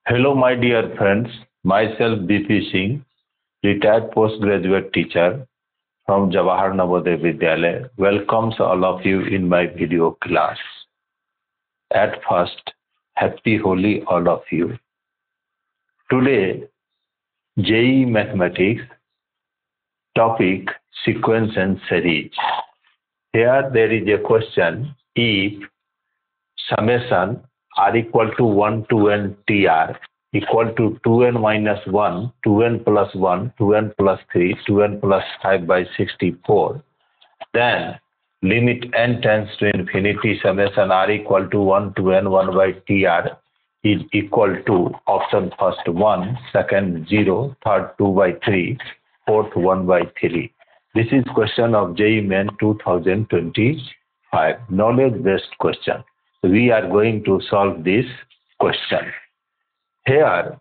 Hello, my dear friends. Myself, BP Singh, retired postgraduate teacher from Jawahar Navodaya Vidyalaya, welcomes all of you in my video class. At first, happy Holi, all of you. Today, JEE Mathematics, topic sequence and series. Here there is a question: if summation r equal to 1 to n tr equal to 2n minus 1, 2n plus 1, 2n plus 3, 2n plus 5 by 64, then limit n tends to infinity summation r equal to 1 to n 1 by tr is equal to option first 1, second 0, third 2 by 3, fourth 1 by 3. This is question of JEE Main 2025, knowledge based question. We are going to solve this question. Here,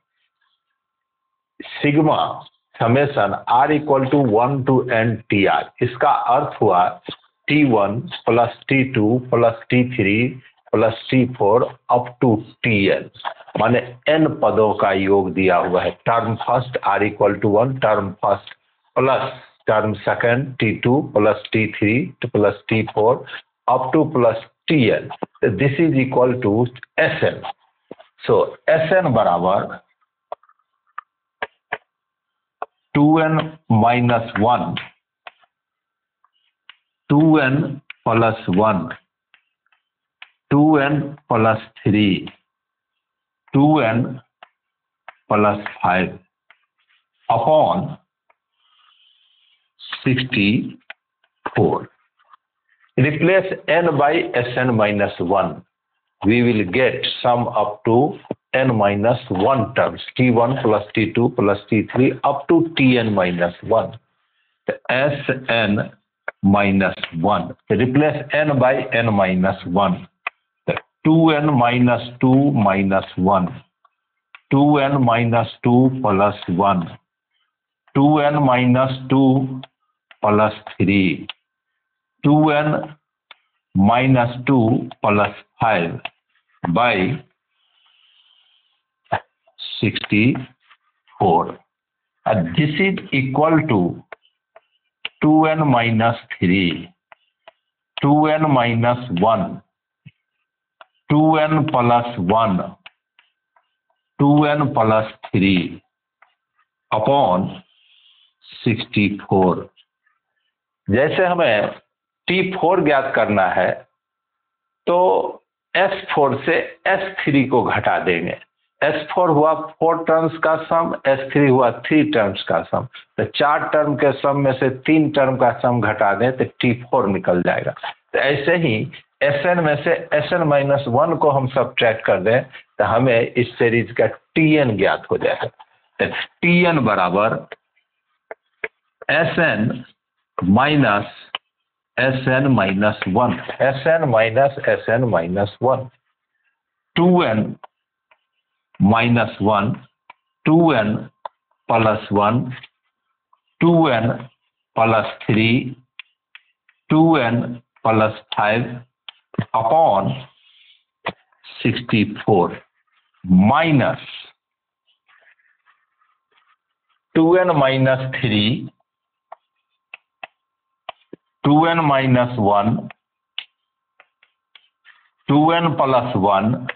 sigma summation r equal to 1 to n tr, इसका अर्थ हुआ t1 plus t2 plus t3 plus t4 up to tn, माने n पदों का योग दिया हुआ है. Term first r equal to 1, term first plus term second t2 plus t3 plus t4 up to plus tn. This is equal to Sn. So Sn बराबर 2n minus 1, 2n plus 1, 2n plus 3, 2n plus 5 upon 64. Replace n by Sn minus 1. We will get sum up to n minus 1 terms, t1 plus t2 plus t3 up to tn minus 1. Sn minus 1. Replace n by n minus 1. 2n minus 2 minus 1. 2n minus 2 plus 1. 2n minus 2 plus 3. 2n minus 2 plus 5 by 64. And this is equal to 2n minus 3, 2n minus 1, 2n plus 1, 2n plus 3 upon 64. जैसे हमें T4 ज्ञात करना है तो S4 से S3 को घटा देंगे. S4 हुआ 4 टर्म्स का सम, S3 हुआ 3 टर्म्स का सम. तो 4 टर्म के सम में से 3 टर्म का सम घटा दें तो T4 निकल जाएगा. तो ऐसे ही Sn में से Sn माइनस 1 को हम सब्ट्रैक्ट कर दें तो हमें इस सीरीज का Tn ज्ञात हो जाएगा. तो Tn बराबर Sn minus Sn minus 1, Sn minus Sn minus 1, 2n minus 1, 2n plus 1, 2n plus 3, 2n plus 5 upon 64 minus 2n minus 3, 2n minus 1, 2n plus 1,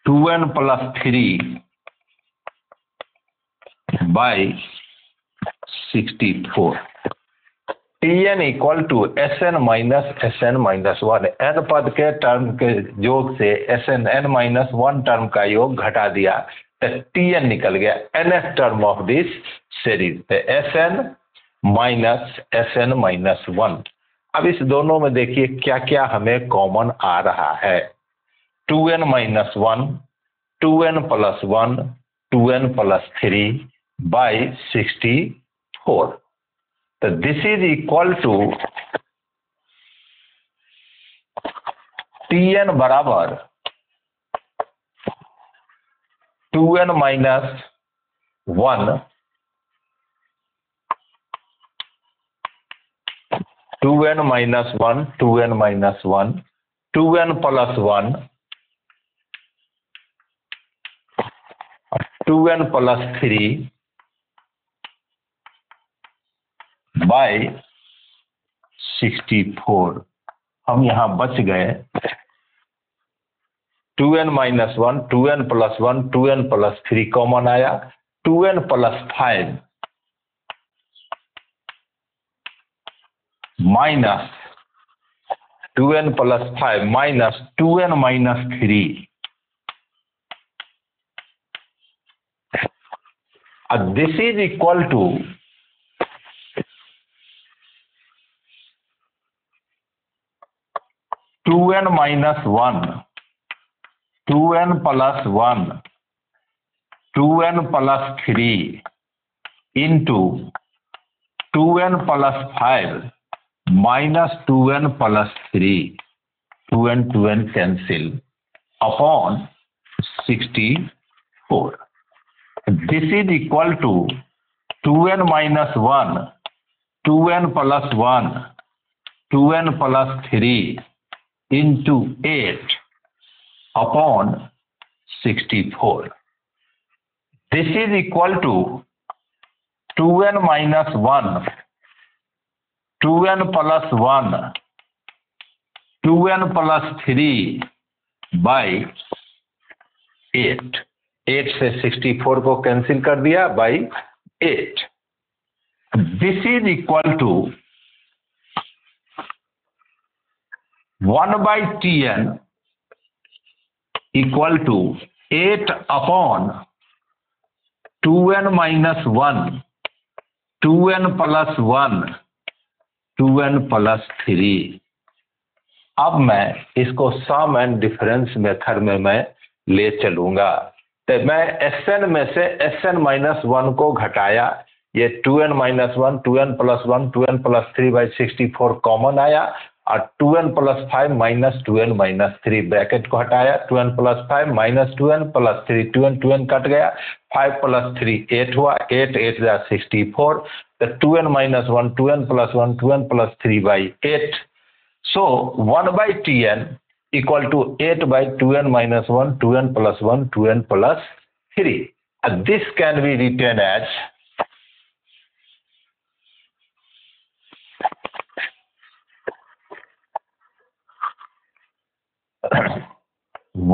2n plus 3 by 64. Tn equal to Sn minus Sn minus 1. n पद के term के योग से Sn n minus 1 term का योग घटा दिया तो Tn निकल गया, nth term of this series. Sn minus Sn minus 1. अब इस दोनों में देखिए क्या क्या हमें कॉमन आ रहा है. 2n minus 1, 2n plus 1, 2n plus 3 by 64. तो this is equal to Tn बराबर 2n minus 1, 2n minus 1, 2n minus 1, 2n plus 1, 2n plus 3 by 64। हम यहां बच गए 2n minus 1, 2n plus 1, 2n plus 3 common आया, 2n plus 5 minus 2n plus 5 minus 2n minus 3, this is equal to 2n minus 1, 2n plus 1, 2n plus 3 into 2n plus 5 minus 2n plus 3, 2n cancel upon 64। This is equal to 2n minus 1, 2n plus 1, 2n plus 3 into 8 upon 64। This is equal to 2n minus 1, 2n plus 1, 2n plus 3 by 8। 8 से 64 को cancel कर दिया by 8। This is equal to 1 by Tn equal to 8 upon 2n minus 1, 2n plus 1, 2n plus 3। अब मैं इसको सम and difference method में मैं ले चलूंगा। तो मैं Sn में से Sn माइनस 1 को घटाया, ये 2n minus 1, 2n plus 1, 2n plus 3 by 64 common आया, और 2n plus 5 minus 2n minus 3 bracket को हटाया, 2n plus 5 minus 2n plus 3, 2n cut गया, 5 प्लस 3 8 हुआ, 8 8 जा 64, तो 2n minus 1, 2n plus 1, 2n plus 3 by 8। So 1 by Tn equal to 8 by 2n minus 1, 2n plus 1, 2n plus 3। This can be written as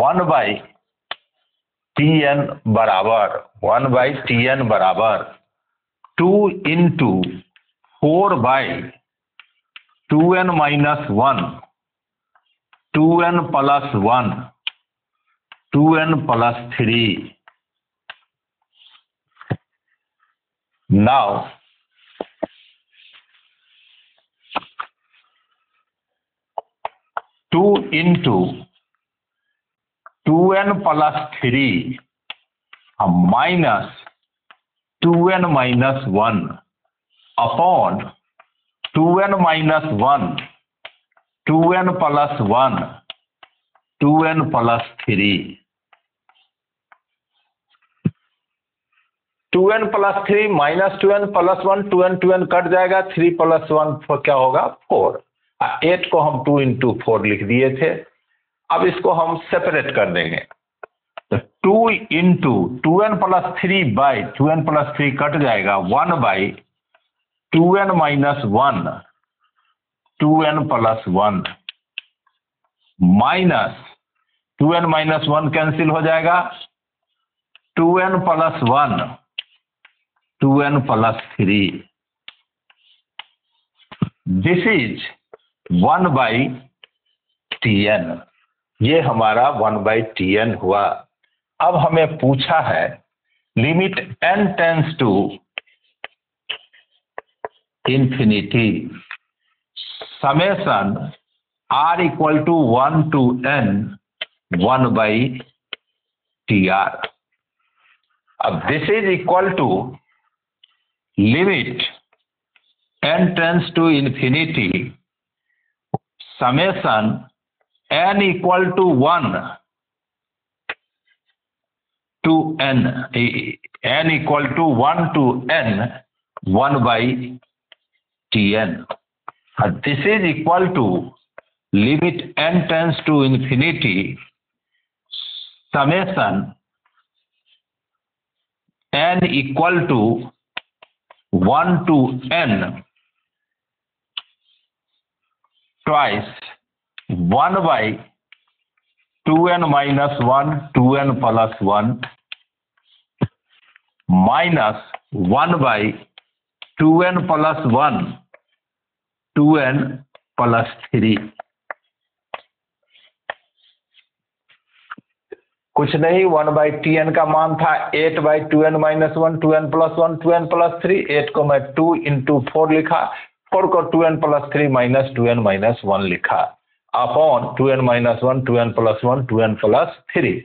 1 by Tn बराबर 1 by Tn बराबर 2 into 4 by 2n minus 1, 2n plus 1, 2n plus 3। Now 2 into 2n plus 3 minus 2n minus 1 upon 2n minus 1, 2n plus 1, 2n plus 3। 2n plus 3 minus 2n plus 1, 2n cut जाएगा, 3 plus 1 क्या होगा 4। 8 को हम 2 into 4 लिख दिए थे। अब इसको हम सेपरेट कर देंगे, तो 2 into 2n plus 3 by 2n plus 3 cut जाएगा, 1 by 2n minus 1, 2n plus 1 minus 2n minus 1 cancel हो जाएगा, 2n plus 1, 2n plus 3। This is 1 by Tn। ये हमारा 1 बाई Tn हुआ। अब हमें पूछा है limit n tends to infinity summation r equal to 1 to n 1 by Tr। अब this is equal to limit n tends to infinity summation n equal to 1 to n, n equal to 1 to n 1 by Tn। This is equal to limit n tends to infinity summation n equal to 1 to n twice 1 by 2n minus 1 2n plus 1 minus 1 by 2n plus 1 2n plus 3। कुछ नहीं, 1 by T N का मान था 8 by 2n minus 1 2n plus 1 2n plus 3। 8 को मैं 2 into 4 लिखा, 4 को 2n plus 3 minus 2n minus 1 लिखा upon 2n minus 1 2n plus 1 2n plus 3।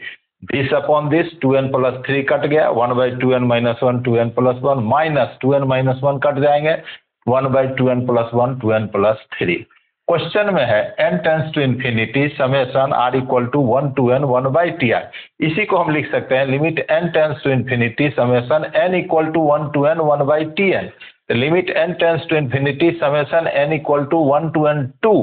This upon this 2n plus 3 cut गया, 1 by 2n minus 1 2n plus 1 minus 2n minus 1 cut जाएंगे, 1 by 2n plus 1 2n plus 3। Question में है n tends to infinity summation r equal to 1 to n 1 by T R. इसी को हम लिख सकते हैं limit n tends to infinity summation n equal to 1 to n 1 by T N. Limit n tends to infinity summation n equal to 1 to n 2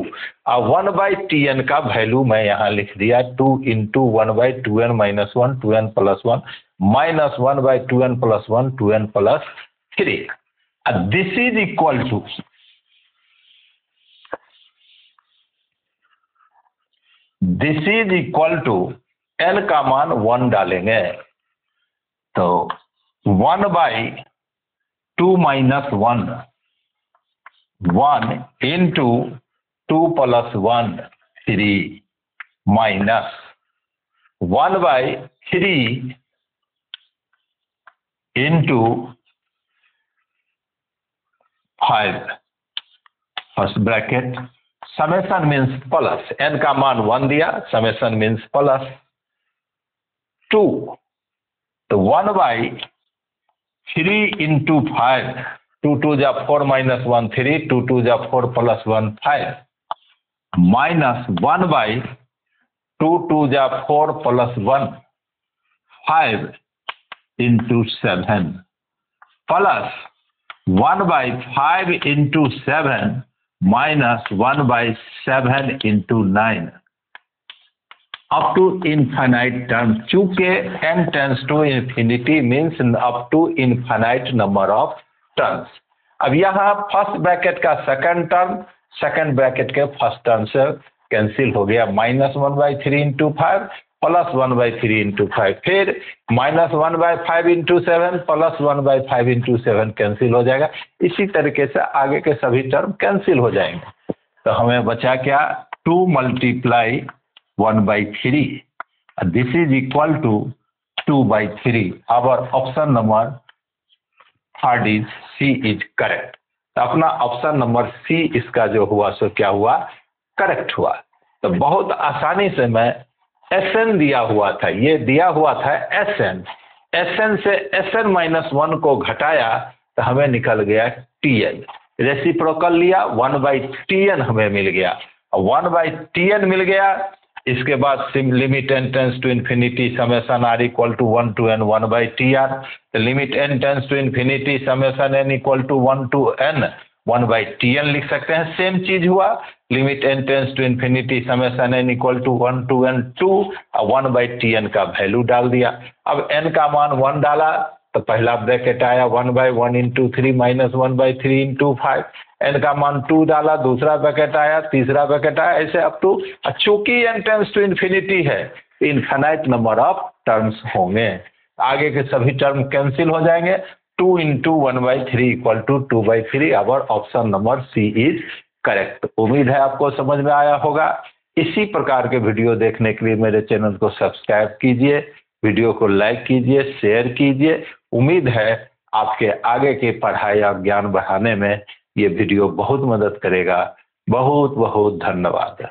और 1 by T N का value मैं यहाँ लिख दिया 2 into 1 by 2n minus 1 2n plus 1 minus 1 by 2n plus 1 2n plus 3। This is equal to n का मान 1 डालेंगे तो 1 by 2 minus 1 1 into 2 plus 1 3 minus 1 by 3 into 5 first bracket summation means plus, n का मान 1 दिया, समेशन मीन्स प्लस 2 तो 1 by 3 into 5 2 2 जा 4 minus 1 3 2 2 जा 4 प्लस 1 5 माइनस 1 बाई 2 2 जा 4 plus 1 5 into 7 plus 1 by 5 into 7 minus 1 by 7 into 9 up to infinite term. चूंकि n tends to infinity means up to infinite number of terms. अब यहाँ first bracket का second term second bracket के first term से cancel हो गया, minus 1 by 3 into 5 plus 1 by 3 into 5, फिर minus 1 by 5 into 7 plus 1 by 5 into 7 cancel हो जाएगा। इसी तरीके से आगे के सभी टर्म कैंसिल हो जाएंगे तो हमें बचा क्या 2 multiply 1 by 3 this is equal to 2 by 3। Our option number third is C is correct. तो अपना ऑप्शन नंबर सी इसका जो हुआ सो क्या हुआ, करेक्ट हुआ। तो बहुत आसानी से मैं Sn दिया हुआ था, ये दिया हुआ था Sn से Sn माइनस 1 को घटाया तो हमें निकल गया Tn। रेसिप्रोकल लिया 1 बाई Tn हमें मिल गया, 1 बाई Tn मिल गया। इसके बाद limit n tends to infinity summation r equal to 1 to n 1 by T R. Limit n tends to infinity summation n equal to 1 to n 1 by T N लिख सकते हैं। Same चीज हुआ limit n tends to infinity summation n equal to 1 to n 2 और 1 by T N का value डाल दिया। अब n का मान 1 डाला तो पहला ब्रैकेट आया 1 by 1 into 3 minus 1 by 3 into 5। n का मान 2 डाला, दूसरा ब्रैकेट आया, तीसरा ब्रैकेट आया, ऐसे अप टू। चूंकि n टेंस टू इन्फिनिटी है इनफाइनाइट नंबर ऑफ टर्म्स होंगे, आगे के सभी टर्म कैंसिल हो जाएंगे। 2 into 1 by 3 equal to 2 by 3। Our option number C is correct. उम्मीद है आपको समझ में आया होगा। इसी प्रकार के वीडियो देखने के लिए मेरे चैनल को सब्सक्राइब कीजिए, वीडियो को लाइक कीजिए, शेयर कीजिए। उम्मीद है आपके आगे की पढ़ाई और ज्ञान बढ़ाने में ये वीडियो बहुत मदद करेगा। बहुत बहुत धन्यवाद।